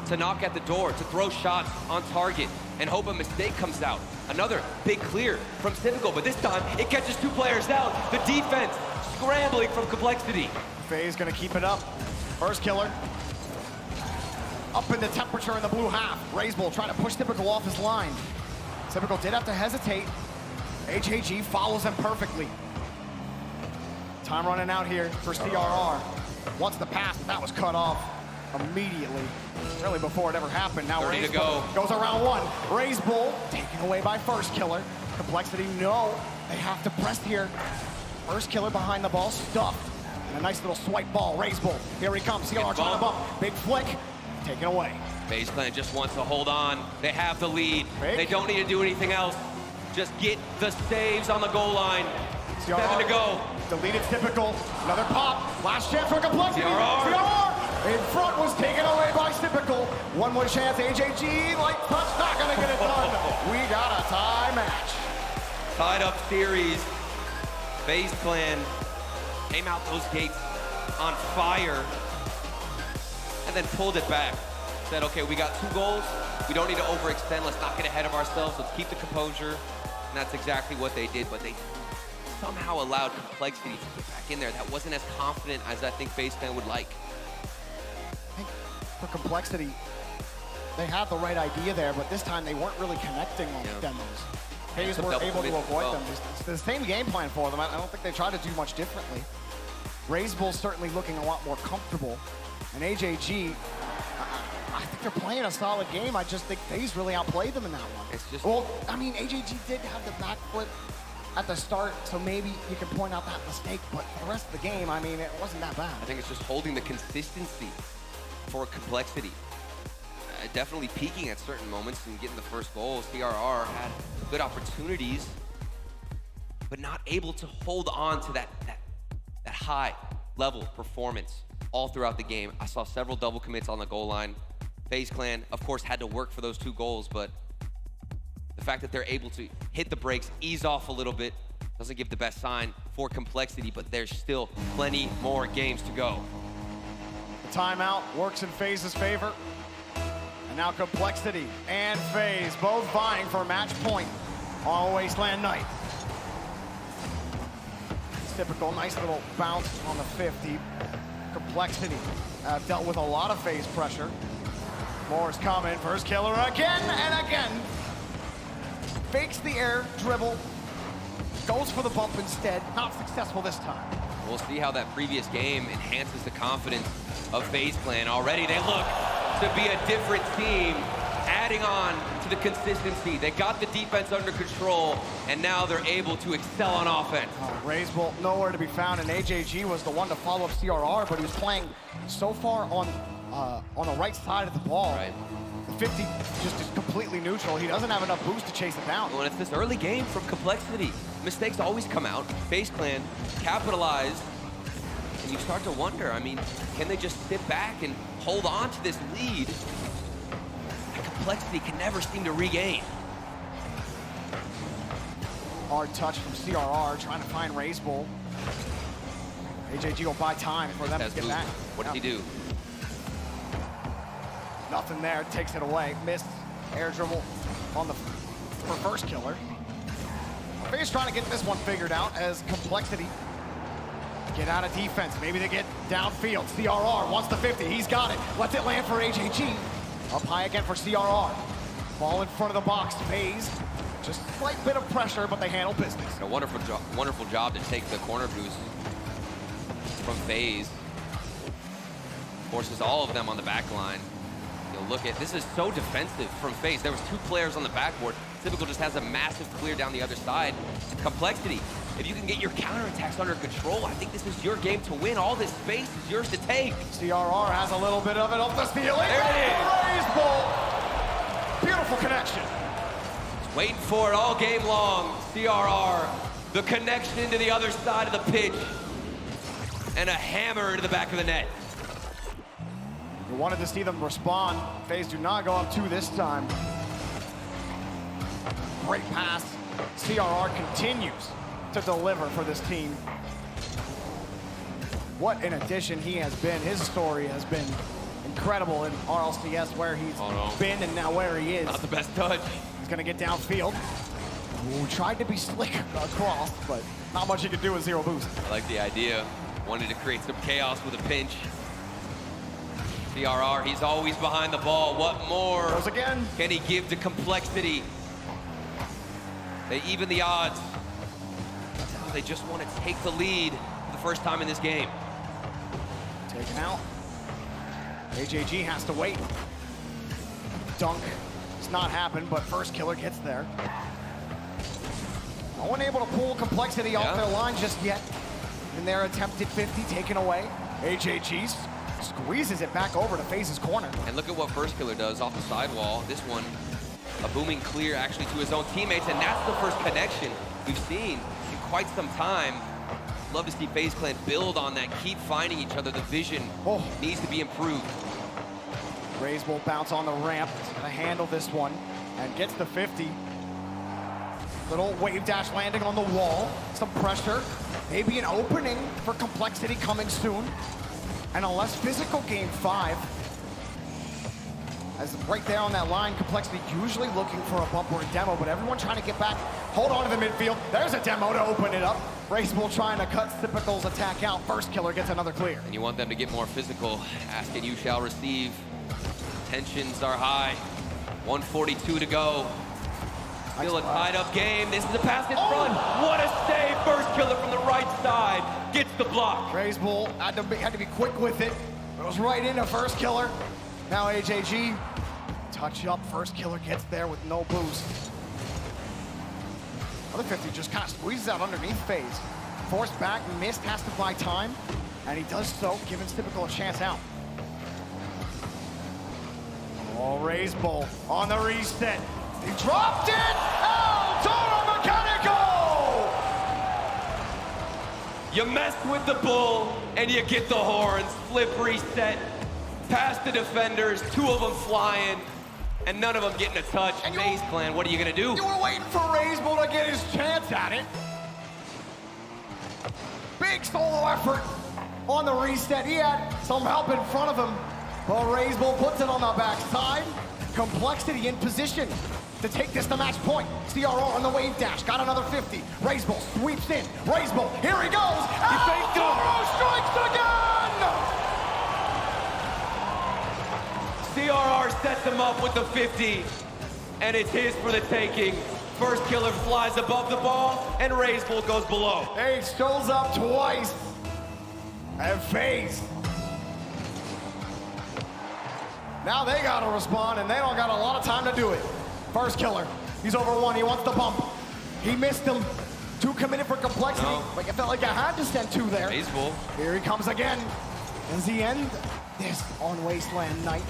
to knock at the door, to throw shots on target, and hope a mistake comes out. Another big clear from Typical, but this time it catches 2 players down. The defense scrambling from Complexity. FAZE gonna keep it up. First killer. Up in the temperature in the blue half. Razebull trying to push Typical off his line. Typical did have to hesitate. HAG follows him perfectly. Time running out here for CRR. Once the pass, that was cut off immediately. Really before it ever happened. Now 30 to Razebull go. goes around 1. Razebull taken away by first killer. Complexity, no. They have to press here. First killer behind the ball, stuffed. And a nice little swipe ball. Razebull, here he comes. CRR trying to bump. Big flick, taken away. FaZe Clan just wants to hold on. They have the lead. Fake. They don't need to do anything else. Just get the saves on the goal line. CRR 7 to go. Deleted Typical. Another pop. Last chance for Complexity. CRR. In front was taken away by Typical. One more chance. HAG, light touch, not gonna get it done. We got a tie match. Tied up series. FaZe Clan came out those gates on fire and then pulled it back. Said, okay, we got 2 goals. We don't need to overextend. Let's not get ahead of ourselves. Let's keep the composure. And that's exactly what they did. But they somehow allowed Complexity to get back in there. That wasn't as confident as I think FaZe Clan would like. I think for Complexity, they had the right idea there, but this time they weren't really connecting on demos. FaZe were able to avoid them. It's the same game plan for them. I don't think they tried to do much differently. Razebull's certainly looking a lot more comfortable. And HAG, I think they're playing a solid game. I just think FaZe really outplayed them in that one. It's just... Well, I mean, HAG did have the back foot at the start, so maybe you can point out that mistake, but for the rest of the game, I mean, it wasn't that bad. I think it's just holding the consistency for Complexity. Definitely peaking at certain moments and getting the first goal. CRR had good opportunities, but not able to hold on to that high level performance all throughout the game. I saw several double commits on the goal line. FaZe Clan, of course, had to work for those 2 goals, but the fact that they're able to hit the brakes, ease off a little bit, doesn't give the best sign for Complexity, but there's still plenty more games to go. The timeout works in FaZe's favor. And now Complexity and FaZe both vying for a match point on Wasteland night. Typical, nice little bounce on the 50. Complexity dealt with a lot of FaZe pressure. More is coming. First killer again and again. Fakes the air dribble. Goes for the bump instead. Not successful this time. We'll see how that previous game enhances the confidence of FaZe Clan. Already they look to be a different team, adding on to the consistency. They got the defense under control, and now they're able to excel on offense. Razebull nowhere to be found, and HAG was the one to follow up CRR, but he was playing so far on the right side of the ball. Right. The 50 just is completely neutral. He doesn't have enough boost to chase it down. Well, it's this early game from Complexity. Mistakes always come out. FaZe Clan capitalized, and you start to wonder, I mean, can they just sit back and hold on to this lead that Complexity can never seem to regain? Hard touch from CRR, trying to find Razebull. HAG will buy time for them to get back. What does he do? Nothing there, takes it away. Missed air dribble on the first killer. FaZe trying to get this one figured out as Complexity get out of defense. Maybe they get downfield. CRR wants the 50, he's got it. Lets it land for HAG. Up high again for CRR. Ball in front of the box, FaZe. Just a slight bit of pressure, but they handle business. A wonderful job to take the corner boost from FaZe. Forces all of them on the back line. You'll look at, this is so defensive from FaZe. There was 2 players on the backboard. Typical just has a massive clear down the other side. Complexity, if you can get your counterattacks under control, I think this is your game to win. All this space is yours to take. CRR has a little bit of it up the ceiling. There it is. Razebull. Beautiful connection. Waiting for it all game long. CRR, the connection into the other side of the pitch, and a hammer into the back of the net. We wanted to see them respond. FaZe do not go up 2 this time. Great pass. CRR continues to deliver for this team. What an addition he has been. His story has been incredible in RLCS where he's been and now where he is. Not the best touch. He's gonna get downfield. Ooh, tried to be slick across, but not much he could do with zero boost. I like the idea. Wanted to create some chaos with a pinch. CRR, he's always behind the ball. What more Goes again. can he give to complexity? They even the odds. They just want to take the lead for the first time in this game. Taken out. AJG has to wait. Dunk. It's not happened, but first killer gets there. No one able to pull complexity off their line just yet. In their attempted 50 taken away. AJG squeezes it back over to FaZe's corner. And look at what first killer does off the sidewall. This one, a booming clear actually to his own teammates, and that's the first connection we've seen in quite some time. Love to see FaZe Clan build on that, keep finding each other. The vision needs to be improved. Raze will bounce on the ramp. He's gonna handle this one and gets the 50. Little wave dash landing on the wall. Some pressure. Maybe an opening for complexity coming soon. And a less physical game 5. As right there on that line, complexity usually looking for a bump or a demo, but everyone trying to get back. Hold on to the midfield. There's a demo to open it up. Racebull trying to cut Typical's attack out. First killer gets another clear. And you want them to get more physical. Ask and you shall receive. Tensions are high. 1:42 to go. Still a tied-up game. This is a pass in front. What a save! First killer from the right side gets the block. Racebull had to be quick with it. It was right into first killer. Now AJG, touch up. First killer gets there with no boost. Other 50 just kind of squeezes out underneath FaZe. Forced back, missed, has to buy time, and he does so, giving Typical a chance out. Oh, Racebull on the reset. He dropped it! Oh, Toro Mechanical! You mess with the bull, and you get the horns. Flip reset, past the defenders, 2 of them flying, and none of them getting a touch. FaZe Clan, what are you gonna do? You were waiting for Racebull to get his chance at it. Big solo effort on the reset. He had some help in front of him, but Racebull puts it on the backside. Complexity in position to take this to match point. CRR on the wave dash, got another 50. Racebull sweeps in. Racebull, here he goes. He faked it. Strikes again! CRR sets him up with the 50, and it's his for the taking. First killer flies above the ball, and Racebull goes below. He shows up twice. And FaZe. Now they gotta respond, and they don't got a lot of time to do it. First killer, he's over 1, he wants the bump. He missed him. 2 committed for complexity. Like, it felt like I had to send 2 there. Racebull. Here he comes again. Does he end this on Wasteland Night?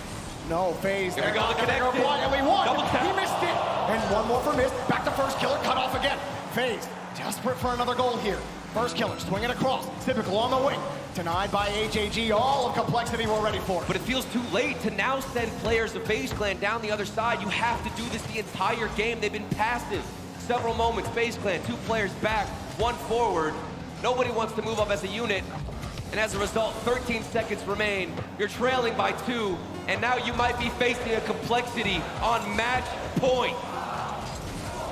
No, FaZe. Here we go, the connection. Quietly one. Double tap. He missed it. And one more for miss. Back to first killer, cut off again. FaZe, desperate for another goal here. First killer, swinging across. Typical on the wing. Denied by AJG. All of complexity we're ready for. But it feels too late to now send players of FaZe Clan down the other side. You have to do this the entire game. They've been passive. Several moments, FaZe Clan, 2 players back, 1 forward. Nobody wants to move up as a unit. And as a result, 13 seconds remain. You're trailing by 2, and now you might be facing a complexity on match point.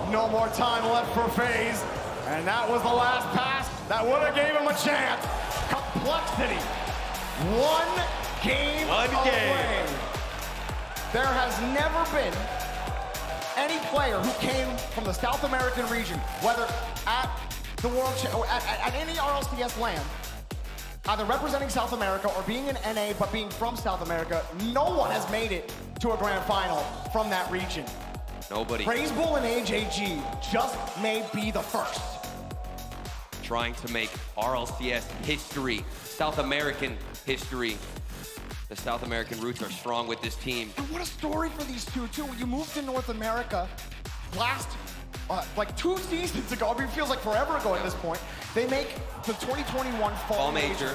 No more time left for FaZe. And that was the last pass that would have gave him a chance. Complexity. 1 game away. There has never been any player who came from the South American region, whether at the World or at any RLCS land, either representing South America or being in NA but being from South America, no one has made it to a grand final from that region. Nobody. Racebull and AJG just may be the first. Trying to make RLCS history, South American history. The South American roots are strong with this team. And what a story for these 2, too. When you moved to North America last, like 2 seasons ago, I mean, it feels like forever ago at this point, they make the 2021 Fall Major,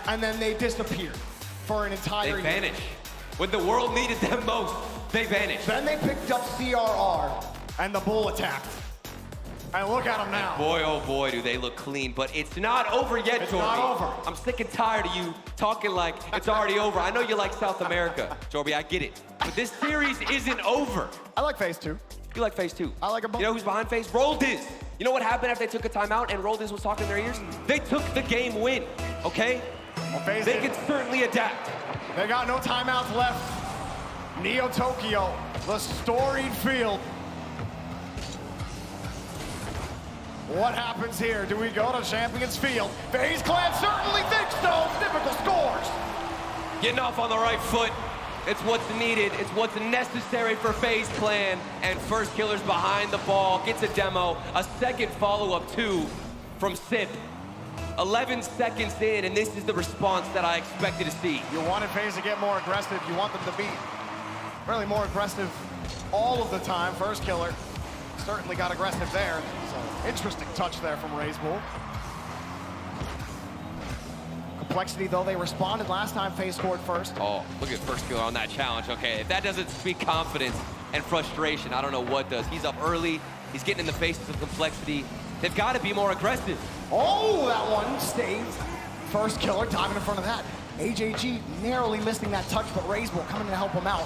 and then they disappear for an entire year. They vanish. When the world needed them most, they vanished. Then they picked up CRR, and the Bull attacked. And look at them now. Boy, oh boy, do they look clean. But it's not over yet, It's Jorby. not over. I'm sick and tired of you talking like it's already over. I know you like South America, Jorby, I get it. But this series isn't over. I like FaZe 2. You like FaZe 2? I like them both. You know who's behind FaZe? Roldiz. You know what happened after they took a timeout and Roldiz was talking in their ears? They took the game win, okay? Well, FaZe They did. can certainly adapt. They got no timeouts left. Neo Tokyo, the storied field. What happens here? Do we go to Champions Field? FaZe Clan certainly thinks so. Typical scores. Getting off on the right foot. It's what's needed. It's what's necessary for FaZe Clan. And First Killer's behind the ball. Gets a demo. A second follow-up, too, from Sip. 11 seconds in, and this is the response that I expected to see. You wanted FaZe to get more aggressive. You want them to be really more aggressive all of the time. First Killer certainly got aggressive there. So interesting touch there from RazeBull. Complexity, though, they responded last time. FaZe scored first. Oh, look at First Killer on that challenge. Okay, if that doesn't speak confidence and frustration, I don't know what does. He's up early. He's getting in the faces of Complexity. They've got to be more aggressive. Oh, that one saved. First Killer diving in front of that. AJG narrowly missing that touch, but RazeBull coming to help him out.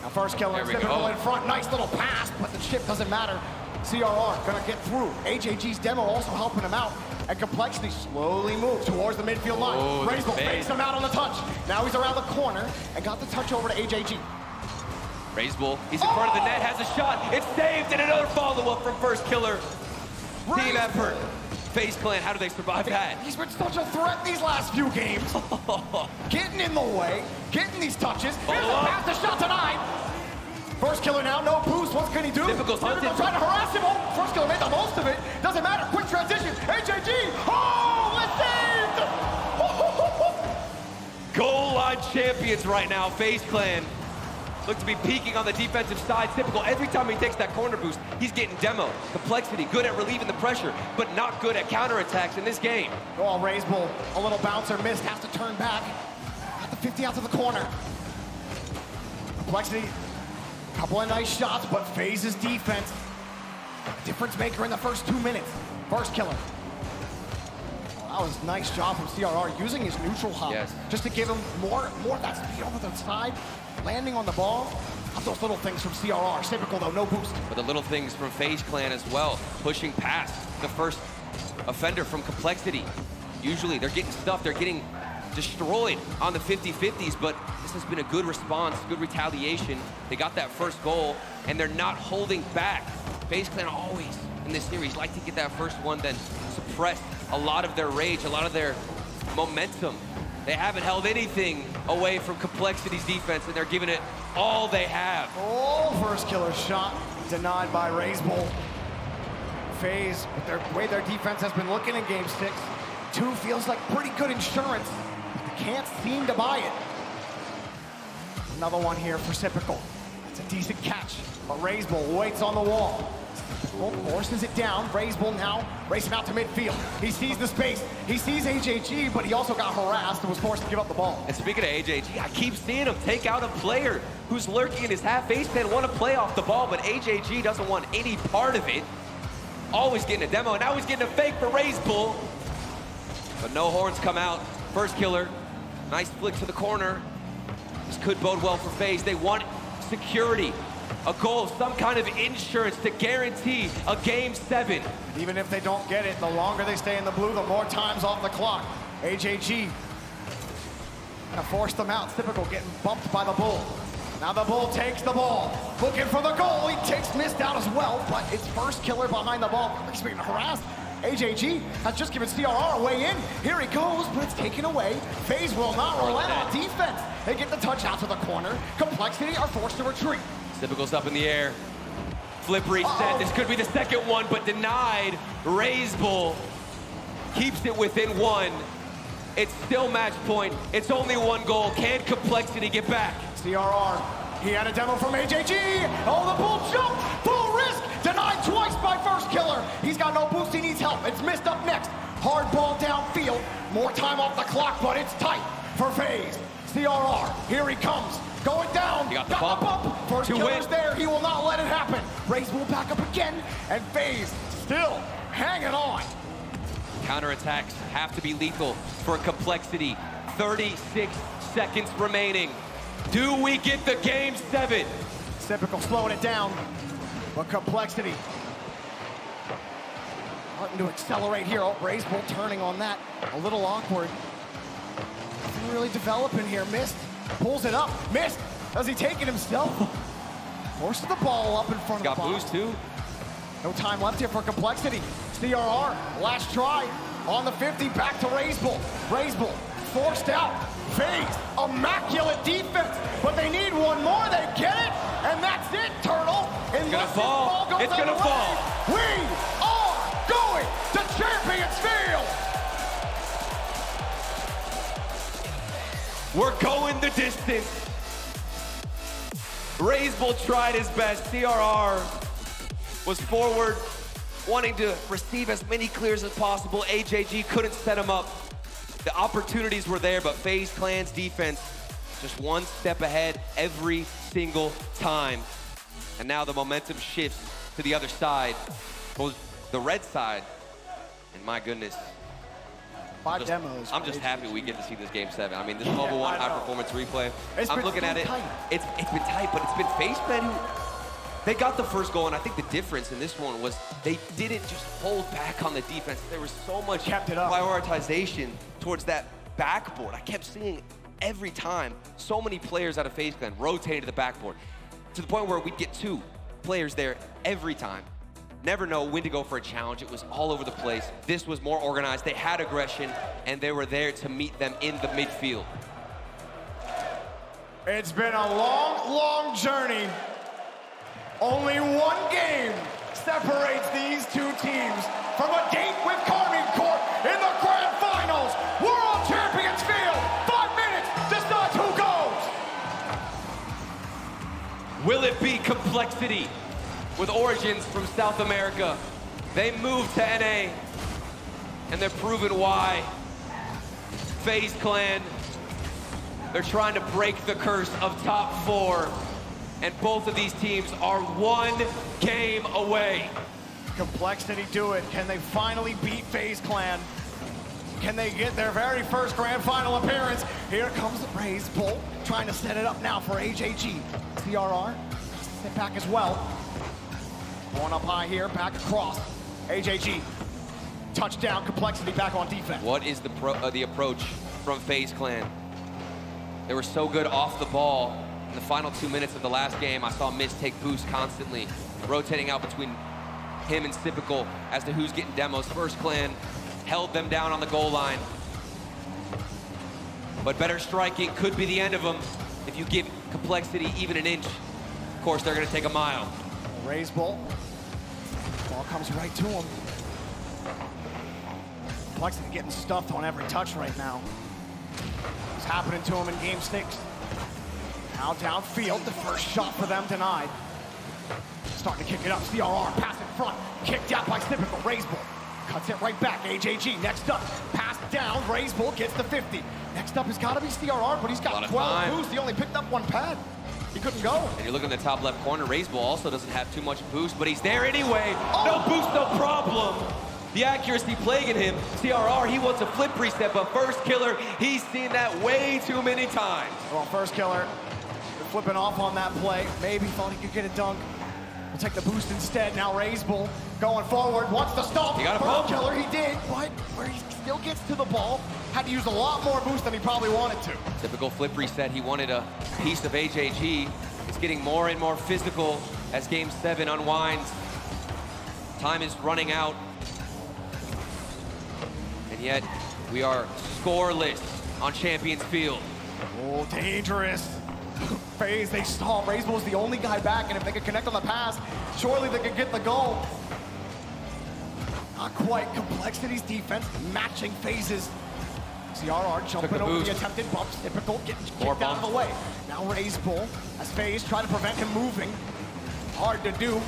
Now First Killer is typical in front. Nice little pass, but the chip doesn't matter. CRR gonna get through. AJG's demo also helping him out. And Complexity slowly moves towards the midfield line. Oh, RazeBull fakes him out on the touch. Now he's around the corner and got the touch over to AJG. RazeBull, he's in front of the net, has a shot. It's saved, and another follow-up from First Killer. Team effort. FaZe Clan, how do they survive that? He's been such a threat these last few games. Getting in the way, getting these touches. Here's the pass, the shot denied. First Killer now, no boost. What can he do? Difficult hunting. Trying to harass him. Oh, First Killer made the most of it. Doesn't matter. Quick transition. AJG. Oh, it's saved. Goal line champions right now, FaZe Clan. Look to be peaking on the defensive side. Typical, every time he takes that corner boost, he's getting demo. Complexity, good at relieving the pressure, but not good at counterattacks in this game. Oh, RazeBull, a little bouncer missed, has to turn back. Got the 50 out to the corner. Complexity, a couple of nice shots, but FaZe's defense, difference maker in the first 2 minutes. First Killer. That was a nice job from CRR, using his neutral hop just to give him more of that speed over the side, landing on the ball. Not those little things from CRR. Typical though, no boost. But the little things from FaZe Clan as well, pushing past the first offender from Complexity. Usually they're getting stuffed, they're getting destroyed on the 50-50s, but this has been a good response, good retaliation. They got that first goal, and they're not holding back. FaZe Clan always, in this series, like to get that first one, then suppress a lot of their rage, a lot of their momentum. They haven't held anything away from Complexity's defense, and they're giving it all they have. Oh, First Killer shot denied by RazeBull. FaZe, with the way their defense has been looking in Game 6, 2 feels like pretty good insurance. They can't seem to buy it. Another one here for Typical. It's a decent catch, but RazeBull waits on the wall. Forces it down. RazeBull now racing out to midfield. He sees the space. He sees AJG, but he also got harassed and was forced to give up the ball. And speaking of AJG, I keep seeing him take out a player who's lurking in his half. FaZe Clan want to play off the ball, but AJG doesn't want any part of it. Always getting a demo, and now he's getting a fake for RazeBull. But no horns come out. First Killer, nice flick to the corner. This could bode well for FaZe. They want security. A goal, some kind of insurance to guarantee a Game 7. Even if they don't get it, the longer they stay in the blue, the more time's off the clock. AJG gonna force them out. Typical getting bumped by the Bull. Now the Bull takes the ball, looking for the goal. He takes missed out as well, but it's First Killer behind the ball. He's being harassed. AJG has just given CRR a way in. Here he goes, but it's taken away. FaZe will not relent on defense. They get the touch out to the corner. Complexity are forced to retreat. Typical's up in the air. Flip reset. This could be the second one, but denied. RazeBull keeps it within 1. It's still match point. It's only 1 goal. Can Complexity get back? CRR, he had a demo from AJG. Oh, the Bull jump, full risk, denied twice by First Killer. He's got no boost, he needs help. It's missed up next. Hard ball downfield, more time off the clock, but it's tight for FaZe. CRR, here he comes, going down. He got the bump. First To Killer's win. there, he will not let it happen. Raise will back up again, and FaZe still hanging on. Counterattacks have to be lethal for Complexity. 36 seconds remaining. Do we get the game 7? Typical slowing it down, but Complexity starting to accelerate here. Oh, Raise will turning on that. A little awkward. Nothing really developing here. Missed. Pulls it up. Missed. Does he take it himself? Forces the ball up in front of the Got box. boost too. No time left here for Complexity. CRR, last try on the 50, back to Razebull. Razebull forced out. FaZe, immaculate defense, but they need one more. They get it, and that's it, Turtle. It's gonna fall. It's gonna fall. We are going to Champions Field. We're going the distance. Razebull tried his best. CRR was forward, wanting to receive as many clears as possible. AJG couldn't set him up. The opportunities were there, but FaZe Clan's defense just one step ahead every single time. And now the momentum shifts to the other side, the red side. And my goodness, Demos. I'm just happy we get to see this game 7. I mean, this Mobile 1 high-performance replay, I'm looking at it. Tight. It's been tight, but it's been FaZe Clan who, they got the first goal, and I think the difference in this one was they didn't just hold back on the defense. There was so much Kept it up. prioritization towards that backboard. I kept seeing every time so many players out of FaZe Clan rotating to the backboard, to the point where we'd get 2 players there every time. Never know when to go for a challenge. It was all over the place. This was more organized. They had aggression, and they were there to meet them in the midfield. It's been a long, long journey. Only one game separates these 2 teams from a date with Carmine Court in the grand finals. World Champions Field. 5 minutes decides who goes. Will it be Complexity with origins from South America? They moved to NA, and they're proving why. FaZe Clan, they're trying to break the curse of top 4, and both of these teams are 1 game away. Complexity do it. Can they finally beat FaZe Clan? Can they get their very first grand final appearance? Here comes Razebull, trying to set it up now for AJG. CRR, sit back as well. Going up high here, back across. AJG, touchdown, Complexity back on defense. What is the approach from FaZe Clan? They were so good off the ball. In the final 2 minutes of the last game, I saw Mist take boost constantly, rotating out between him and Typical as to who's getting demos. First Clan held them down on the goal line. But better striking could be the end of them if you give Complexity even an inch. Of course, they're gonna take a mile. Razebull, ball comes right to him. Complexity getting stuffed on every touch right now. It's happening to him in game 6. Now downfield, the first shot for them denied. Starting to kick it up, CRR, pass in front, kicked out by Typical. Razebull cuts it right back, AJG next up, pass down, Razebull gets the 50. Next up has got to be CRR, but he's got 12 boost. He only picked up 1 pad. He couldn't go. And you look in the top left corner, Razebull also doesn't have too much boost, but he's there anyway. Oh. No boost, no problem. The accuracy plaguing him. CRR, he wants a flip reset, but first killer, he's seen that way too many times. Well, first killer, flipping off on that play. Maybe thought he could get a dunk. We'll take the boost instead. Now Razebull going forward, wants the stomp. He got a First pump. killer, he did, but where he still gets to the ball, had to use a lot more boost than he probably wanted to. Typical flip reset, he wanted a piece of AJG. It's getting more and more physical as game 7 unwinds. Time is running out. And yet, we are scoreless on Champions Field. Oh, dangerous. FaZe, they stall. Razebull's the only guy back, and if they could connect on the pass, surely they could get the goal. Not quite. Complexity's defense matching FaZe's. CRR jumping over the attempted bumps. Typical getting kicked out of the way. Now Razebull, as FaZe try to prevent him moving. Hard to do.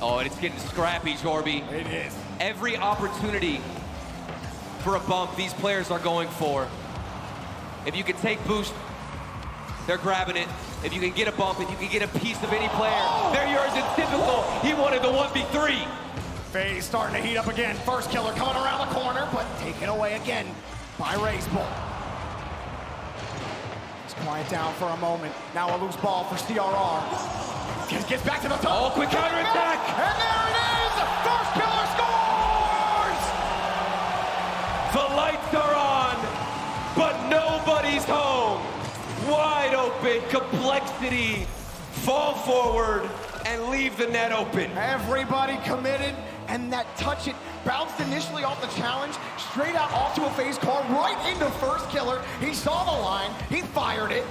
Oh, and it's getting scrappy, Jorby. It is. Every opportunity for a bump these players are going for. If you can take boost, they're grabbing it. If you can get a bump, if you can get a piece of any player, they're yours. It's typical. He wanted the 1v3. FaZe starting to heat up again. First killer coming around the corner, but taken away again by RazeBull. Let's quiet down for a moment. Now a loose ball for CRR. Gets back to the top. Oh, quick counterattack. And there it is! First killer scores! The lights are on, but nobody's home. Wide open, Complexity, fall forward and leave the net open. Everybody committed, and that touch, it bounced initially off the challenge, straight out onto a FaZe car, right into first killer. He saw the line, he fired it.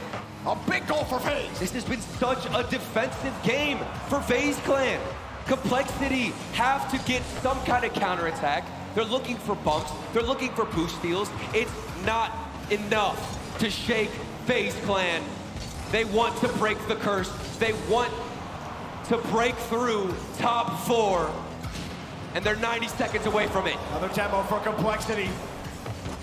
A big goal for FaZe. This has been such a defensive game for FaZe Clan. Complexity have to get some kind of counterattack. They're looking for bumps, they're looking for push steals. It's not enough to shake FaZe Clan. They want to break the curse. They want to break through top 4, and they're 90 seconds away from it. Another demo for Complexity.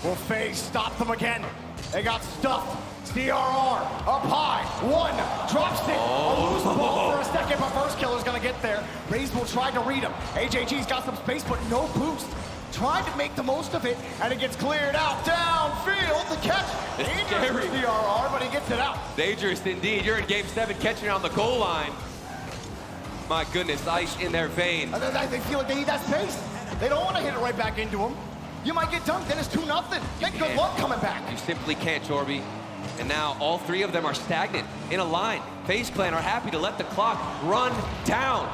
Will FaZe stop them again? They got stuffed. CRR up high. One drops it. A loose ball for a second, but first killer's gonna get there. RazeBull tried to read him. AJG's got some space, but no boost. Tried to make the most of it, and it gets cleared out. Downfield, the catch. Dangerous for CRR, but he gets it out. Dangerous indeed. You're in game 7, catching it on the goal line. My goodness, ice in their veins. They feel like they need that space. They don't want to hit it right back into him. You might get dunked, then it's 2-0. Get good luck coming back. You simply can't, Jorby. And now all 3 of them are stagnant in a line. FaZe Clan are happy to let the clock run down.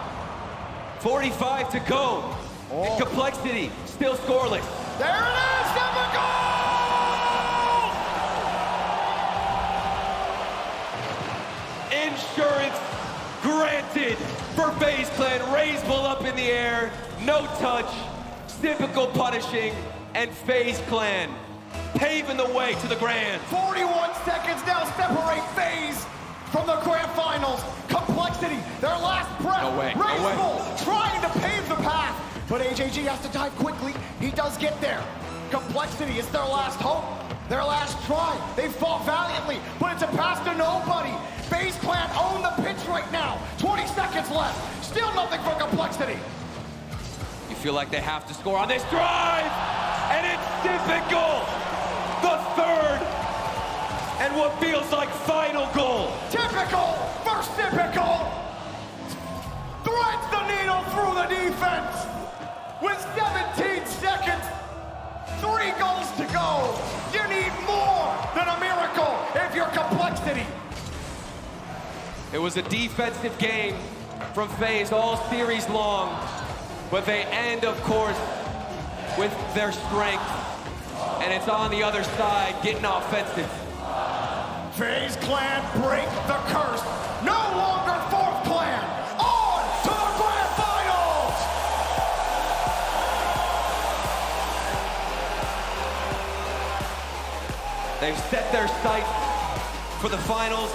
45 to go. And Complexity still scoreless. There it is, 7 goal! Insurance granted for FaZe Clan. RazeBull up in the air, no touch, typical punishing, and FaZe Clan paving the way to the grand. 41 seconds now separate FaZe from the grand finals. Complexity, their last breath. No way, no RazeBull trying to pave the path, but AJG has to dive quickly. He does get there. Complexity is their last hope, their last try. They fought valiantly, but it's a pass to nobody. FaZe Clan own the pitch right now. 20 seconds left. Still nothing for Complexity. You feel like they have to score on this drive, and it's typical. The 3rd, and what feels like final goal. Typical versus typical. Threads the needle through the defense. With 17 seconds, 3 goals to go. You need more than a miracle if you're Complexity. It was a defensive game from FaZe all series long, but they end, of course, with their strength. And it's on the other side, getting offensive. FaZe Clan break the curse. No longer 4th clan. On to the grand finals! They've set their sights for the finals,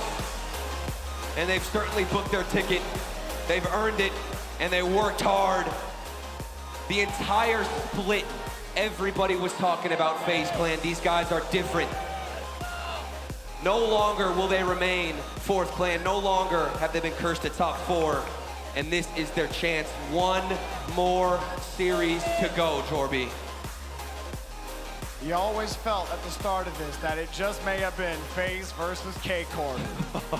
and they've certainly booked their ticket. They've earned it, and they worked hard. The entire split, everybody was talking about FaZe Clan. These guys are different. No longer will they remain 4th clan. No longer have they been cursed to top 4. And this is their chance. 1 more series to go, Jorby. You always felt at the start of this that it just may have been FaZe versus K-Corp.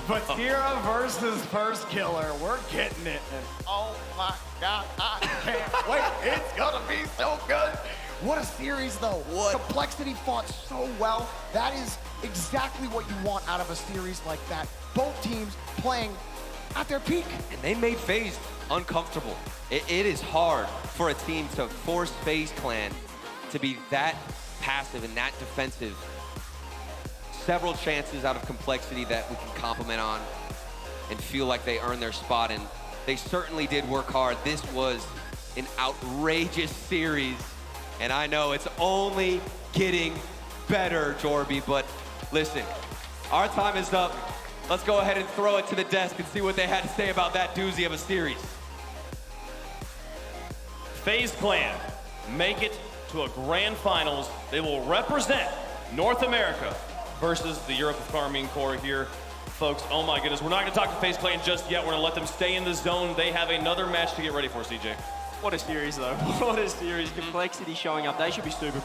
But Tira versus First Killer, we're getting it. And oh my God, I can't wait. It's gonna be so good. What a series though. Complexity fought so well. That is exactly what you want out of a series like that. Both teams playing at their peak. And they made FaZe uncomfortable. It is hard for a team to force FaZe Clan to be that passive and that defensive. Several chances out of Complexity that we can compliment on and feel like they earned their spot, and they certainly did work hard. This was an outrageous series, and I know it's only getting better, Jorby, but listen, our time is up. Let's go ahead and throw it to the desk and see what they had to say about that doozy of a series. FaZe Clan make it to a grand finals. They will represent North America versus the Europe of Karmine Corps here. Folks, oh my goodness, we're not going to talk to FaZe Clan just yet. We're going to let them stay in the zone. They have another match to get ready for, CJ. What a series, though. What a series. Complexity showing up. They should be super